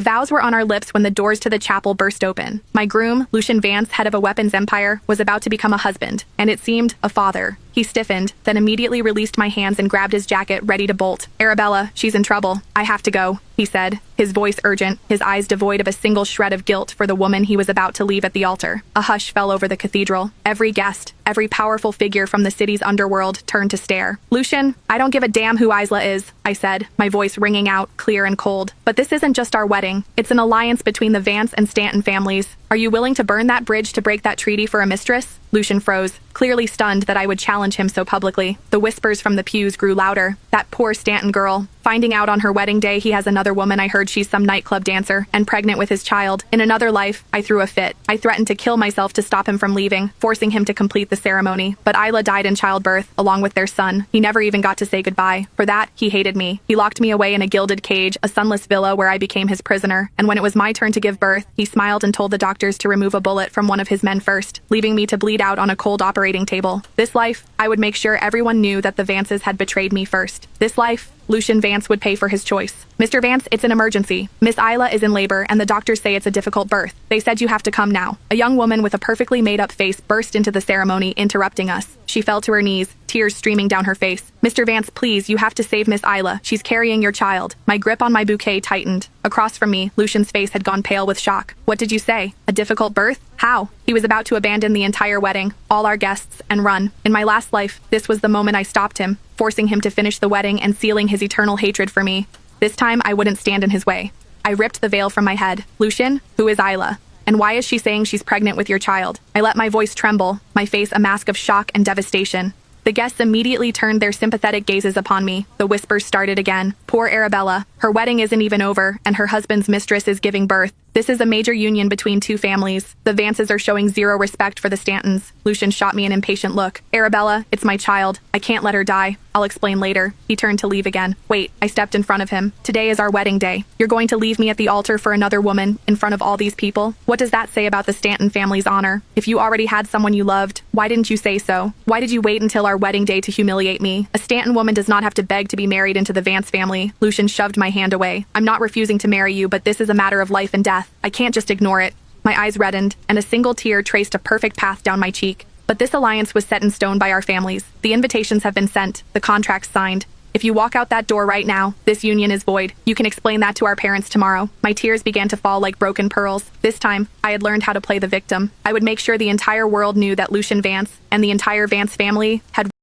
Vows were on our lips when the doors to the chapel burst open. My groom, Lucian Vance, head of a weapons empire, was about to become a husband, and it seemed, a father. He stiffened, then immediately released my hands and grabbed his jacket, ready to bolt. "Arabella, she's in trouble. I have to go," he said, his voice urgent, his eyes devoid of a single shred of guilt for the woman he was about to leave at the altar. A hush fell over the cathedral. Every guest, every powerful figure from the city's underworld turned to stare. "Lucian, I don't give a damn who Isla is," I said, my voice ringing out, clear and cold. "But this isn't just our wedding. It's an alliance between the Vance and Stanton families. Are you willing to burn that bridge to break that treaty for a mistress?" Lucian froze, clearly stunned that I would challenge him so publicly. The whispers from the pews grew louder. "That poor Stanton girl. Finding out on her wedding day he has another woman. I heard she's some nightclub dancer and pregnant with his child. In another life, I threw a fit. I threatened to kill myself to stop him from leaving, forcing him to complete the ceremony. But Isla died in childbirth, along with their son. He never even got to say goodbye. For that, he hated me. He locked me away in a gilded cage, a sunless villa where I became his prisoner. And when it was my turn to give birth, he smiled and told the doctors to remove a bullet from one of his men first, leaving me to bleed out on a cold operating table. This life, I would make sure everyone knew that the Vances had betrayed me first. This life, Lucian Vance would pay for his choice. "Mr. Vance, it's an emergency. Miss Isla is in labor, and the doctors say it's a difficult birth. They said you have to come now." A young woman with a perfectly made-up face burst into the ceremony, interrupting us. She fell to her knees, tears streaming down her face. "Mr. Vance, please, you have to save Miss Isla. She's carrying your child." My grip on my bouquet tightened. Across from me, Lucian's face had gone pale with shock. "What did you say? A difficult birth? How?" He was about to abandon the entire wedding, all our guests, and run. In my last life, this was the moment I stopped him, forcing him to finish the wedding and sealing his eternal hatred for me. This time, I wouldn't stand in his way. I ripped the veil from my head. "Lucian, who is Isla? And why is she saying she's pregnant with your child?" I let my voice tremble, my face a mask of shock and devastation. The guests immediately turned their sympathetic gazes upon me. The whispers started again. "Poor Arabella. Her wedding isn't even over, and her husband's mistress is giving birth. This is a major union between two families. The Vances are showing zero respect for the Stantons." Lucian shot me an impatient look. "Arabella, it's my child. I can't let her die. I'll explain later." He turned to leave again. "Wait," I stepped in front of him. "Today is our wedding day. You're going to leave me at the altar for another woman, in front of all these people? What does that say about the Stanton family's honor? If you already had someone you loved, why didn't you say so? Why did you wait until our wedding day to humiliate me? A Stanton woman does not have to beg to be married into the Vance family." Lucian shoved my hand away. "I'm not refusing to marry you, but this is a matter of life and death. I can't just ignore it." My eyes reddened, and a single tear traced a perfect path down my cheek. But this alliance was set in stone by our families. The invitations have been sent, the contracts signed. If you walk out that door right now, this union is void. You can explain that to our parents tomorrow. My tears began to fall like broken pearls. This time, I had learned how to play the victim. I would make sure the entire world knew that Lucian Vance and the entire Vance family had